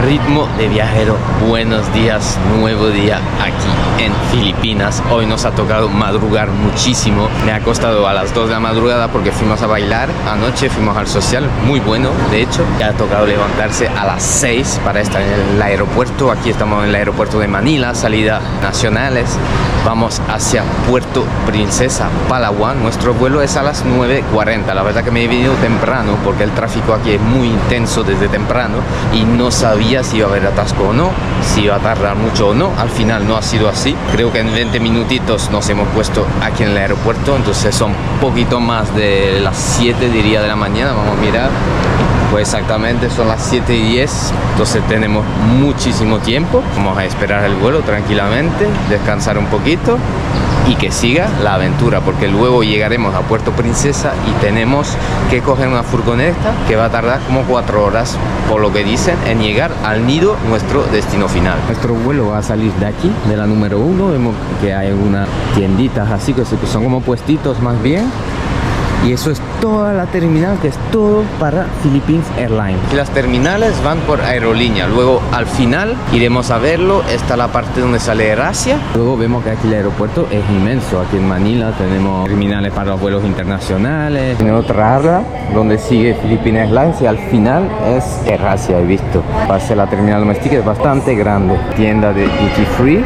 Ritmo de viajero, buenos días, nuevo día aquí en Filipinas. Hoy nos ha tocado madrugar muchísimo. Me ha acostado a las 2 de la madrugada porque fuimos a bailar. Anoche fuimos al social, muy bueno de hecho. Me ha tocado levantarse a las 6 para estar en el aeropuerto. Aquí estamos en el aeropuerto de Manila, salidas nacionales. Vamos hacia Puerto Princesa, Palawan. Nuestro vuelo es a las 9:40. La verdad que me he venido temprano porque el tráfico aquí es muy intenso desde temprano y no sabía si iba a haber atasco o no, si iba a tardar mucho o no. Al final no ha sido así. Creo que en 20 minutitos nos hemos puesto aquí en el aeropuerto, entonces son poquito más de las 7 diría de la mañana. Vamos a mirar. Pues exactamente son las 7:10, entonces tenemos muchísimo tiempo. Vamos a esperar el vuelo tranquilamente, descansar un poquito y que siga la aventura, porque luego llegaremos a Puerto Princesa y tenemos que coger una furgoneta que va a tardar como 4 horas, por lo que dicen, en llegar al nido, nuestro destino final. Nuestro vuelo va a salir de aquí, de la número 1. Vemos que hay unas tienditas así que son como puestitos más bien. Y eso es toda la terminal, que es todo para Philippines Airlines. Las terminales van por aerolínea. Luego al final iremos a verlo. Está la parte donde sale Asia. Luego vemos que aquí el aeropuerto es inmenso. Aquí en Manila tenemos terminales para los vuelos internacionales. Tiene otra área donde sigue Philippines Airlines y al final es Asia, he visto. Pase la terminal doméstica, es bastante grande. Tienda de duty free.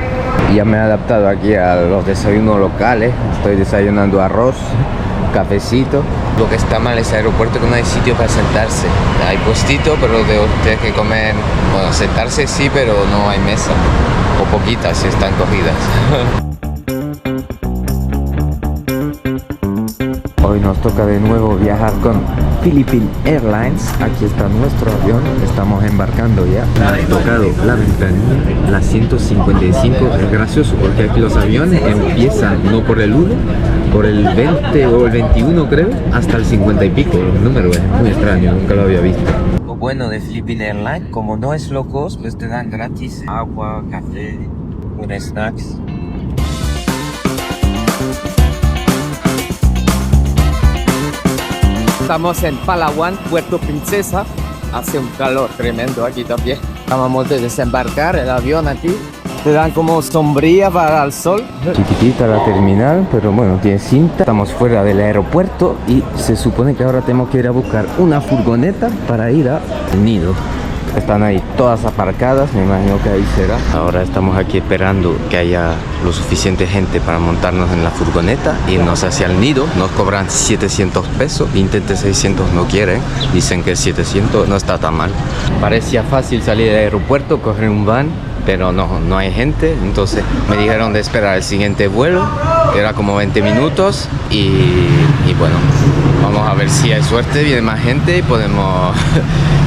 Y ya me he adaptado aquí a los desayunos locales. Estoy desayunando arroz, cafecito. Lo que está mal es el aeropuerto, que no hay sitio para sentarse. Hay puestito, pero tienes que comer. Bueno, sentarse sí, pero no hay mesa. O poquitas si están cogidas. Hoy nos toca de nuevo viajar con Philippines Airlines. Aquí está nuestro avión, estamos embarcando ya. Me ha tocado la ventanilla, la 155. Es gracioso porque aquí los aviones empiezan no por el 1, por el 20 o el 21 creo, hasta el 50 y pico. Los números es muy extraño, nunca lo había visto. Lo bueno de Philippines Airlines, como no es low cost, pues te dan gratis agua, café, unos snacks. Estamos en Palawan, Puerto Princesa. Hace un calor tremendo aquí también. Acabamos de desembarcar el avión aquí. Te dan como sombría para el sol. Chiquitita la terminal, pero bueno, tiene cinta. Estamos fuera del aeropuerto y se supone que ahora tenemos que ir a buscar una furgoneta para ir al nido. Están ahí todas aparcadas, me imagino que ahí será. Ahora estamos aquí esperando que haya lo suficiente gente para montarnos en la furgoneta, irnos hacia el nido. Nos cobran 700 pesos, intente 600 no quieren, dicen que 700 no está tan mal. Parecía fácil salir del aeropuerto, coger un van, pero no hay gente. Entonces me dijeron de esperar el siguiente vuelo, que era como 20 minutos y bueno, vamos a ver si hay suerte, viene más gente y podemos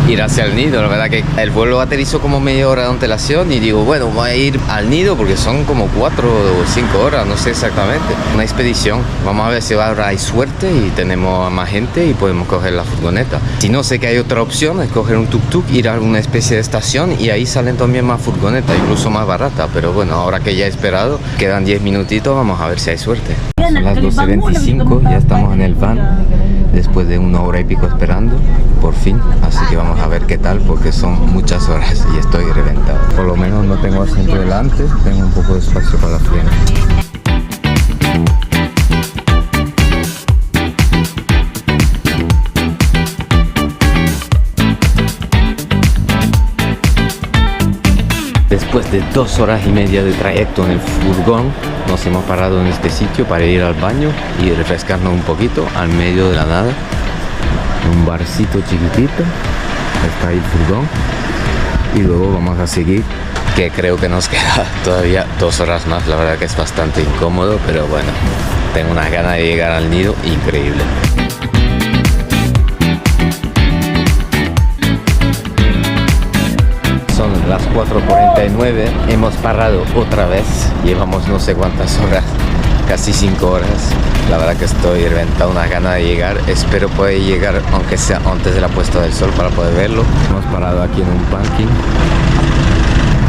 ir hacia el nido. La verdad que el vuelo aterrizó como media hora de antelación y digo, bueno, voy a ir al nido porque son como 4 o 5 horas, no sé exactamente. Una expedición, vamos a ver si ahora hay suerte y tenemos más gente y podemos coger la furgoneta. Si no, sé que hay otra opción, es coger un tuk-tuk, ir a alguna especie de estación y ahí salen también más furgonetas, incluso más barata. Pero bueno, ahora que ya he esperado, quedan 10 minutitos, vamos a ver si hay suerte. Son las 12:25, ya estamos en el van después de 1 hora y pico esperando, por fin. Así que vamos a ver qué tal, porque son muchas horas y estoy reventado. Por lo menos no tengo asiento delante, tengo un poco de espacio para la frena. Después de 2 horas y media de trayecto en el furgón, nos hemos parado en este sitio para ir al baño y refrescarnos un poquito al medio de la nada. Un barcito chiquitito, está ahí el furgón y luego vamos a seguir, que creo que nos queda todavía 2 horas más. La verdad que es bastante incómodo, pero bueno, tengo unas ganas de llegar al nido increíble. Son las 4:49, hemos parado otra vez, llevamos no sé cuántas horas, casi 5 horas. La verdad que estoy reventado, una gana de llegar. Espero poder llegar, aunque sea antes de la puesta del sol, para poder verlo. Hemos parado aquí en un parking.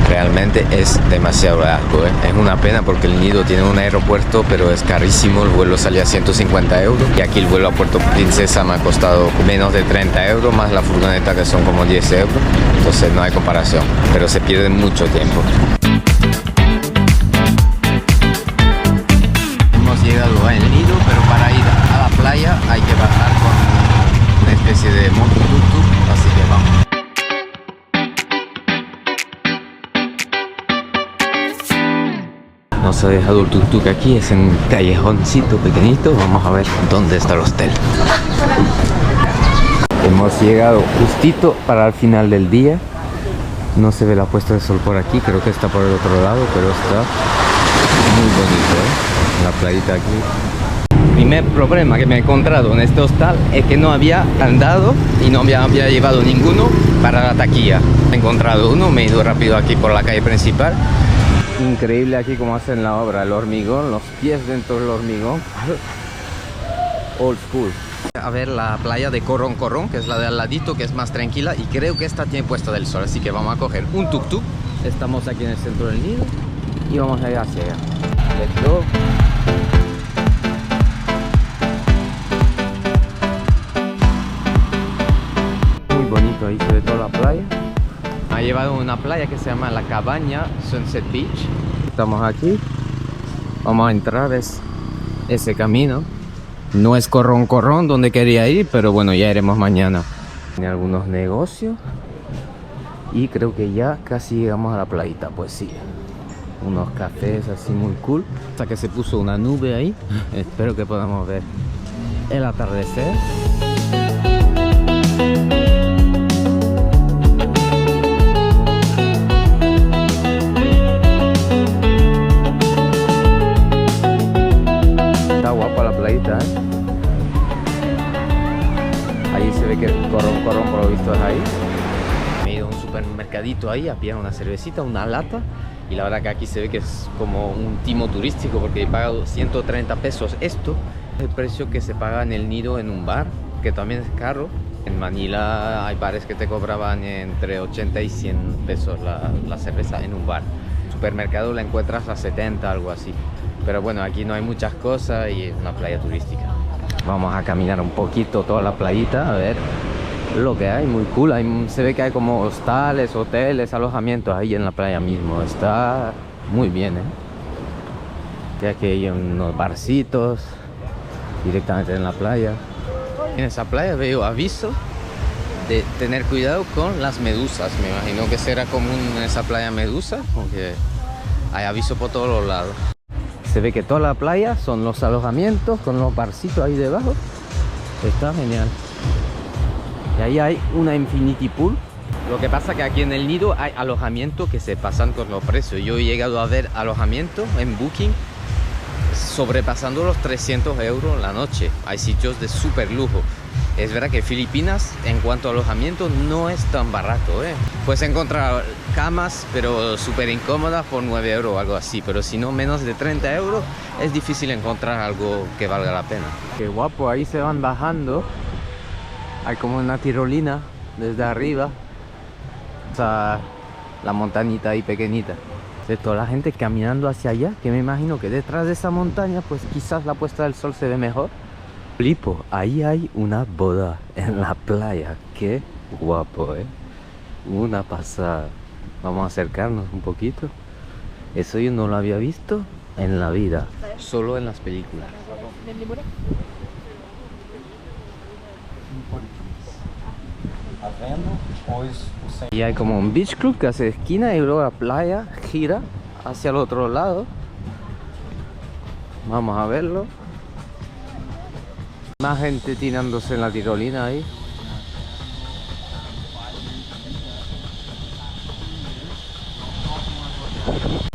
Realmente es demasiado largo, ¿eh? Es una pena porque el Nido tiene un aeropuerto, pero es carísimo. El vuelo salía a 150 euros y aquí el vuelo a Puerto Princesa me ha costado menos de 30 euros, más la furgoneta que son como 10 euros. Entonces no hay comparación, pero se pierde mucho tiempo. Hemos llegado a El Nido, pero para ir a la playa hay que bajar con una especie de moto tuk-tuk, así que vamos. Nos ha dejado el tuk-tuk aquí, es en un callejoncito pequeñito. Vamos a ver dónde está el hostel. Hemos llegado justito para el final del día. No se ve la puesta de sol por aquí, creo que está por el otro lado, pero está muy bonito, ¿eh? La playita aquí. Primer problema que me he encontrado en este hostal es que no había andado y no había llevado ninguno para la taquilla. He encontrado uno, me he ido rápido aquí por la calle principal. Increíble aquí como hacen la obra, el hormigón, los pies dentro del hormigón. Old school. A ver la playa de Corrón Corrón, que es la de al ladito, que es más tranquila, y creo que esta tiene puesta del sol, así que vamos a coger un tuk-tuk. Estamos aquí en el centro del Nido y vamos a ir hacia allá. Let's go. Muy bonito, ahí se ve toda la playa. Me ha llevado a una playa que se llama La Cabaña Sunset Beach. Estamos aquí, vamos a entrar, es ese camino. No es Corrón Corrón donde quería ir, pero bueno, ya iremos mañana. Tiene algunos negocios y creo que ya casi llegamos a la playita, pues sí. Unos cafés así muy cool. Hasta que se puso una nube ahí. Espero que podamos ver el atardecer. Está guapa la playita, ¿eh? Ahí se ve que el Corrón Corrón por lo visto es ahí. Me he ido a un supermercadito ahí a pillar una cervecita, una lata. Y la verdad que aquí se ve que es como un timo turístico porque he pagado 130 pesos esto. Es el precio que se paga en el Nido en un bar, que también es caro. En Manila hay bares que te cobraban entre 80 y 100 pesos la cerveza en un bar. En el supermercado la encuentras a 70, algo así. Pero bueno, aquí no hay muchas cosas y es una playa turística. Vamos a caminar un poquito toda la playita, a ver lo que hay, muy cool. Se ve que hay como hostales, hoteles, alojamientos ahí en la playa mismo. Está muy bien, ¿eh? Ya que hay unos barcitos directamente en la playa. En esa playa veo aviso de tener cuidado con las medusas. Me imagino que será común en esa playa medusa, porque hay aviso por todos los lados. Se ve que toda la playa son los alojamientos con los barcitos ahí debajo. Está genial. Y ahí hay una infinity pool. Lo que pasa que aquí en el Nido hay alojamiento que se pasan con los precios. Yo he llegado a ver alojamiento en Booking sobrepasando los 300 euros la noche. Hay sitios de súper lujo. Es verdad que Filipinas en cuanto a alojamiento no es tan barato, ¿eh? Puedes encontrar camas pero súper incómodas por 9 euros o algo así. Pero si no, menos de 30 euros es difícil encontrar algo que valga la pena. Qué guapo, ahí se van bajando. Hay como una tirolina desde arriba. O sea, la montañita ahí pequeñita. De toda la gente caminando hacia allá, que me imagino que detrás de esa montaña pues quizás la puesta del sol se ve mejor. Flipo, ahí hay una boda en la playa. Qué guapo, ¿eh? Una pasada. Vamos a acercarnos un poquito. Eso yo no lo había visto en la vida, solo en las películas. Y hay como un beach club que hace esquina y luego la playa gira hacia el otro lado. Vamos a verlo. Más gente tirándose en la tirolina ahí.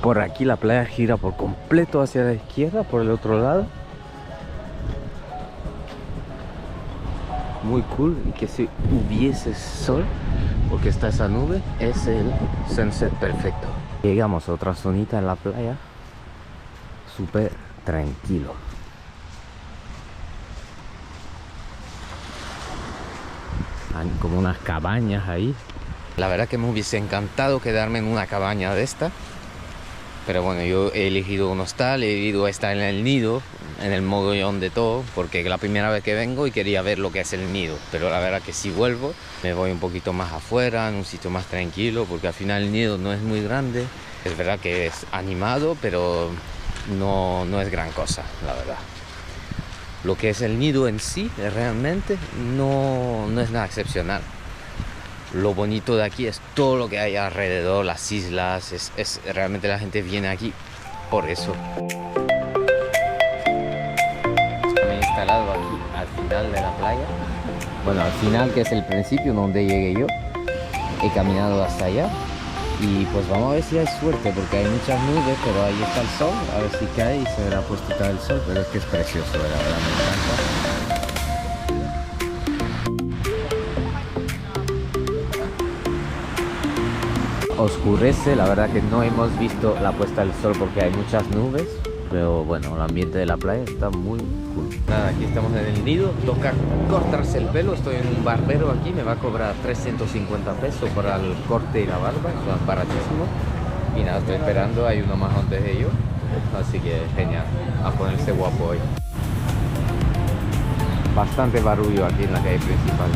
Por aquí la playa gira por completo hacia la izquierda, por el otro lado. Muy cool, y que si hubiese sol, porque está esa nube, es el sunset perfecto. Llegamos a otra zonita en la playa, súper tranquilo. Hay como unas cabañas ahí, La verdad que me hubiese encantado quedarme en una cabaña de esta, pero bueno, yo he elegido un hostal, he elegido estar en el nido, en el mogollón de todo, porque es la primera vez que vengo y quería ver lo que es el nido. Pero la verdad que si vuelvo, me voy un poquito más afuera, en un sitio más tranquilo, porque al final el nido no es muy grande. Es verdad que es animado, pero no es gran cosa, la verdad. Lo que es el nido en sí, realmente no es nada excepcional. Lo bonito de aquí es todo lo que hay alrededor, las islas, realmente la gente viene aquí por eso. Me he instalado aquí al final de la playa. Bueno, al final, que es el principio donde llegué yo. He caminado hasta allá y pues vamos a ver si hay suerte, porque hay muchas nubes, pero ahí está el sol. A ver si cae y se verá puestita el sol, pero es que es precioso, la verdad, me encanta. Oscurece, la verdad que no hemos visto la puesta del sol porque hay muchas nubes, pero bueno, el ambiente de la playa está muy cool. Nada, aquí estamos en el nido, toca cortarse el pelo, estoy en un barbero aquí, me va a cobrar 350 pesos para el corte y la barba, eso es baratísimo. Y nada, estoy esperando, hay uno más antes de yo, así que genial, a ponerse guapo hoy. Bastante barullo aquí en la calle principal.